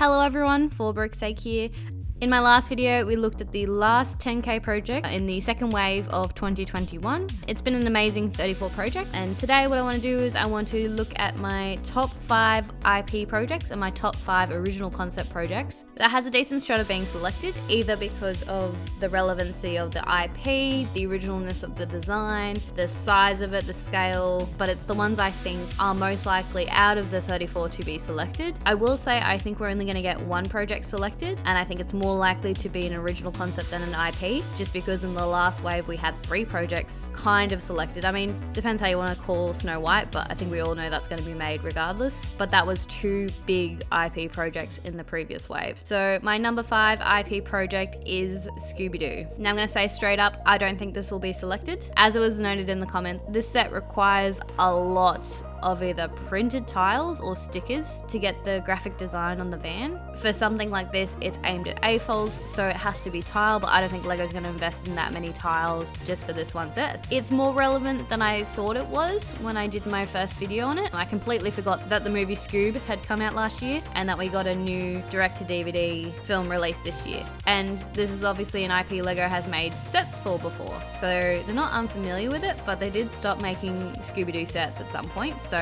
Hello everyone, For Broke's Sake here. In my last video, we looked at the last 10k project in the second wave of 2021. It's been an amazing 34 project, and today what I want to do is I want to look at my top 5 IP projects and my top 5 original concept projects that has a decent shot of being selected, either because of the relevancy of the IP, the originalness of the design, the size of it, the scale, but it's the ones I think are most likely out of the 34 to be selected. I will say I think we're only going to get one project selected, and I think it's more likely to be an original concept than an IP, just because in the last wave we had 3 projects kind of selected. I mean, depends how you want to call Snow White, but I think we all know that's going to be made regardless. But that was 2 big IP projects in the previous wave. So my number 5 IP project is ScoobyDoo. Now I'm going to say straight up, I don't think this will be selected. As it was noted in the comments, this set requires a lot of either printed tiles or stickers to get the graphic design on the van. For something like this, it's aimed at AFols, so it has to be tile, but I don't think Lego's going to invest in that many tiles just for this one set. It's more relevant than I thought it was when I did my first video on it. I completely forgot that the movie Scoob had come out last year and that we got a new direct-to-DVD film released this year. And this is obviously an IP Lego has made sets for before, so they're not unfamiliar with it, but they did stop making Scooby-Doo sets at some point. So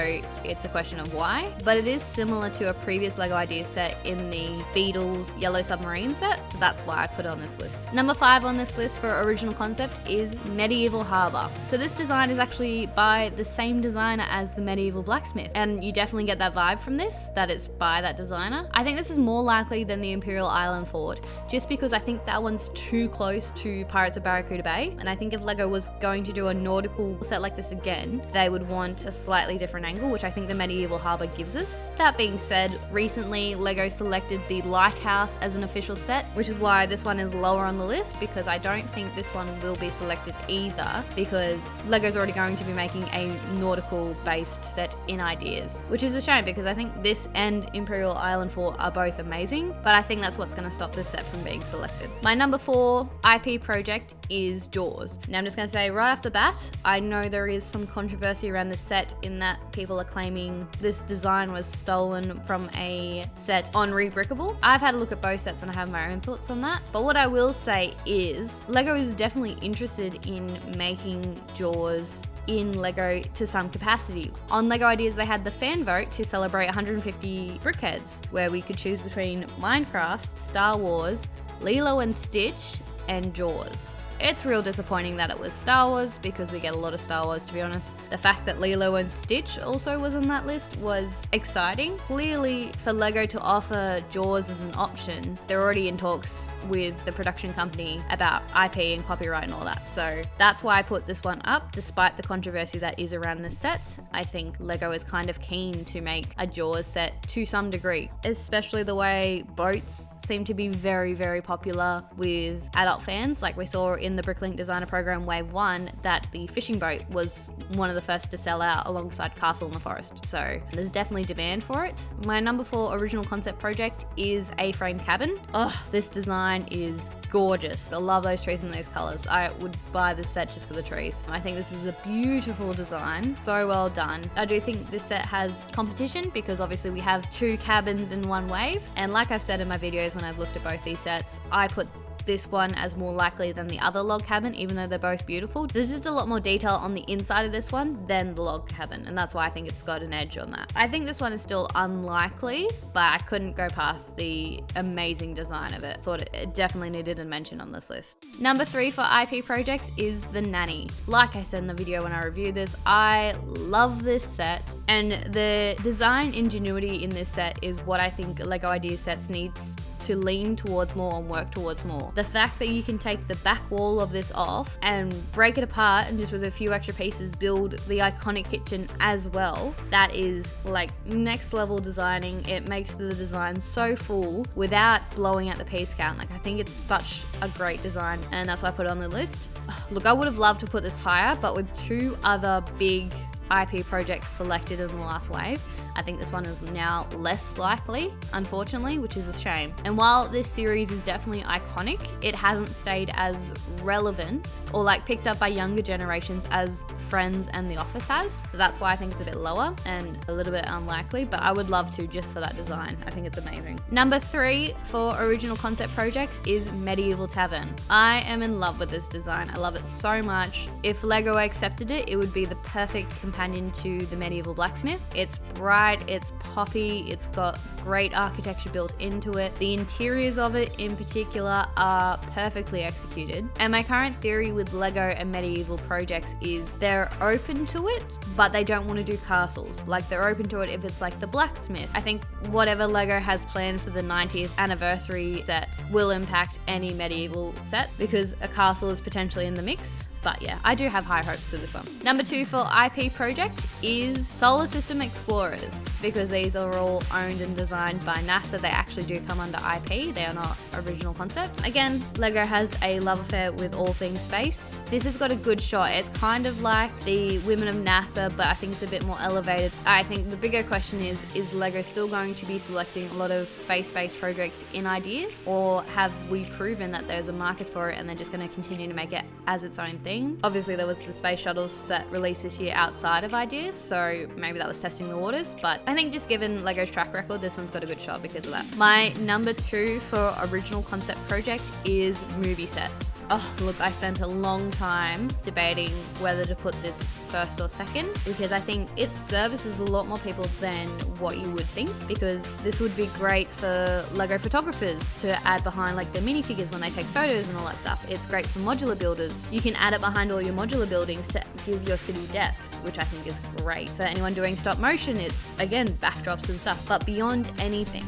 it's a question of why, but it is similar to a previous Lego Ideas set in the Beatles Yellow Submarine set, so that's why I put it on this list. Number 5 on this list for original concept is Medieval Harbour. So this design is actually by the same designer as the Medieval Blacksmith, and you definitely get that vibe from this, that it's by that designer. I think this is more likely than the Imperial Island Fort, just because I think that one's too close to Pirates of Barracuda Bay, and I think if Lego was going to do a nautical set like this again, they would want a slightly different angle, which I think the Medieval Harbour gives us. That being said, recently Lego selected the Lighthouse as an official set, which is why this one is lower on the list, because I don't think this one will be selected either, because Lego's already going to be making a nautical based set in Ideas, which is a shame because I think this and Imperial Island Fort are both amazing, but I think that's what's going to stop this set from being selected. My number 4 IP project is Jaws. Now I'm just going to say right off the bat, I know there is some controversy around this set in that people are claiming this design was stolen from a set on Rebrickable. I've had a look at both sets and I have my own thoughts on that, but what I will say is Lego is definitely interested in making Jaws in Lego to some capacity. On Lego Ideas, they had the fan vote to celebrate 150 brickheads, where we could choose between Minecraft, Star Wars, Lilo and Stitch, and Jaws. It's real disappointing that it was Star Wars, because we get a lot of Star Wars, to be honest. The fact that Lilo and Stitch also was on that list was exciting. Clearly, for Lego to offer Jaws as an option, they're already in talks with the production company about IP and copyright and all that. So that's why I put this one up, despite the controversy that is around this set. I think Lego is kind of keen to make a Jaws set to some degree, especially the way boats seem to be very, very popular with adult fans. Like we saw in the Bricklink Designer Program Wave 1 that the fishing boat was one of the first to sell out alongside Castle in the Forest. So there's definitely demand for it. My number 4 original concept project is AFrame Cabin. Oh, this design is gorgeous. I love those trees and those colors. I would buy this set just for the trees. I think this is a beautiful design. So well done. I do think this set has competition because obviously we have 2 cabins in one wave. And like I've said in my videos when I've looked at both these sets, I put this one as more likely than the other log cabin, even though they're both beautiful. There's just a lot more detail on the inside of this one than the log cabin, and that's why I think it's got an edge on that. I think this one is still unlikely, but I couldn't go past the amazing design of it. Thought it definitely needed a mention on this list. Number 3 for IP projects is the Nanny. Like I said in the video when I reviewed this, I love this set, and the design ingenuity in this set is what I think Lego Ideas sets needs to lean towards more and work towards more. The fact that you can take the back wall of this off and break it apart and just with a few extra pieces build the iconic kitchen as well, that is like next level designing. It makes the design so full without blowing out the piece count. Like I think it's such a great design, and that's why I put it on the list. Look, I would have loved to put this higher, but with 2 other big IP projects selected in the last wave, I think this one is now less likely, unfortunately, which is a shame. And while this series is definitely iconic, it hasn't stayed as relevant or like picked up by younger generations as Friends and The Office has. So that's why I think it's a bit lower and a little bit unlikely, but I would love to just for that design. I think it's amazing. Number 3 for original concept projects is Medieval Tavern. I am in love with this design. I love it so much. If Lego accepted it, it would be the perfect companion to the medieval blacksmith. It's bright, it's poppy, it's got great architecture built into it. The interiors of it in particular are perfectly executed. And my current theory with Lego and medieval projects is they're open to it, but they don't want to do castles. Like they're open to it if it's like the blacksmith. I think whatever Lego has planned for the 90th anniversary set will impact any medieval set because a castle is potentially in the mix. But yeah, I do have high hopes for this one. Number 2 for IP project is Solar System Explorers, because these are all owned and designed by NASA. They actually do come under IP. They are not original concept. Again, Lego has a love affair with all things space. This has got a good shot. It's kind of like the Women of NASA, but I think it's a bit more elevated. I think the bigger question is Lego still going to be selecting a lot of space-based project in ideas, or have we proven that there's a market for it and they're just going to continue to make it as its own thing? Obviously there was the space shuttle set released this year outside of ideas, so maybe that was testing the waters, but I think just given Lego's track record, this one's got a good shot because of that. My number 2 for original concept project is movie sets. Oh, look, I spent a long time debating whether to put this first or second because I think it services a lot more people than what you would think, because this would be great for Lego photographers to add behind like the minifigures when they take photos and all that stuff. It's great for modular builders. You can add it behind all your modular buildings to give your city depth, which I think is great. For anyone doing stop motion, it's again backdrops and stuff. But beyond anything,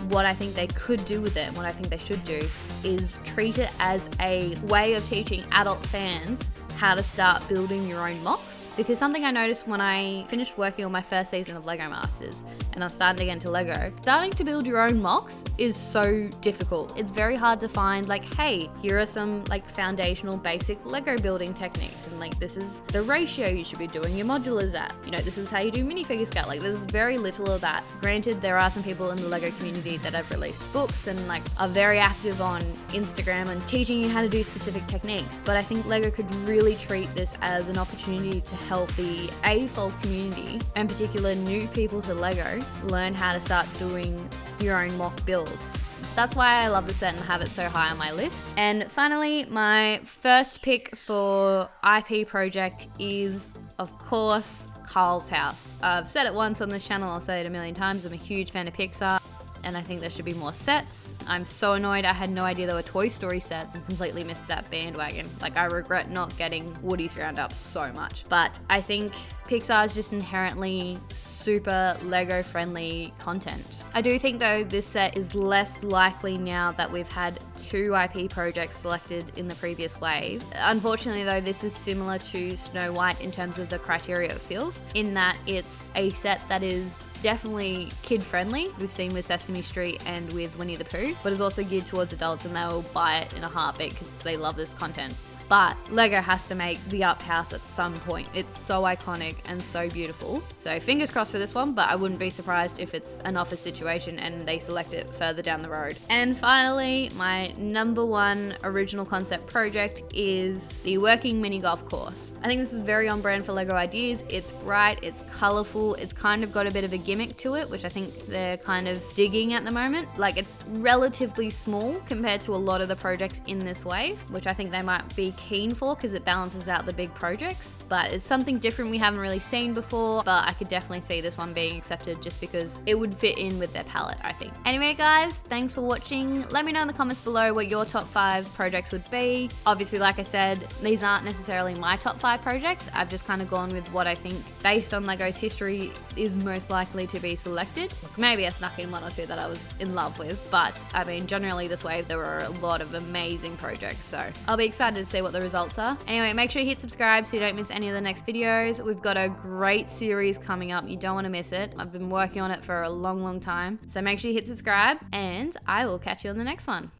what I think they could do with it and what I think they should do is treat it as a way of teaching adult fans how to start building your own mocks. Because something I noticed when I finished working on my first season of Lego Masters and I was starting to get into Lego, starting to build your own mocks is so difficult. It's very hard to find like, hey, here are some like foundational basic Lego building techniques, and like this is the ratio you should be doing your modulars at. You know, this is how you do minifigure scale. Like there's very little of that. Granted, there are some people in the Lego community that have released books and like are very active on Instagram and teaching you how to do specific techniques. But I think Lego could really treat this as an opportunity to help the AFrame community, and particular new people to Lego, learn how to start doing your own mock builds. That's why I love the set and have it so high on my list. And finally, my first pick for IP project is, of course, Carl's House. I've said it once on this channel, I'll say it a million times. I'm a huge fan of Pixar, and I think there should be more sets. I'm so annoyed I had no idea there were Toy Story sets and completely missed that bandwagon. Like I regret not getting Woody's Roundup so much. But I think Pixar is just inherently super Lego friendly content. I do think though this set is less likely now that we've had 2 IP projects selected in the previous wave. Unfortunately though, this is similar to Snow White in terms of the criteria it fills, in that it's a set that is definitely kid friendly. We've seen with Sesame Street and with Winnie the Pooh, but is also geared towards adults and they'll buy it in a heartbeat because they love this content. But Lego has to make the Up House at some point. It's so iconic and so beautiful. So fingers crossed for this one, but I wouldn't be surprised if it's an office situation and they select it further down the road. And finally, my number 1 original concept project is the working mini golf course. I think this is very on brand for Lego ideas. It's bright, it's colorful, it's kind of got a bit of a gimmick to it, which I think they're kind of digging at the moment. Like it's relatively small compared to a lot of the projects in this wave, which I think they might be keen for because it balances out the big projects. But it's something different we haven't really seen before, but I could definitely see this one being accepted just because it would fit in with their palette, I think. Anyway guys, thanks for watching. Let me know in the comments below what your top 5 projects would be. Obviously, like I said, these aren't necessarily my top 5 projects. I've just kind of gone with what I think based on Lego's history is most likely to be selected. Maybe I snuck in 1 or 2 that I was in love with, but I mean generally this wave there were a lot of amazing projects, so I'll be excited to see what the results are. Anyway, make sure you hit subscribe so you don't miss any of the next videos. We've got a great series coming up, you don't want to miss it. I've been working on it for a long time, so make sure you hit subscribe and I will catch you on the next one.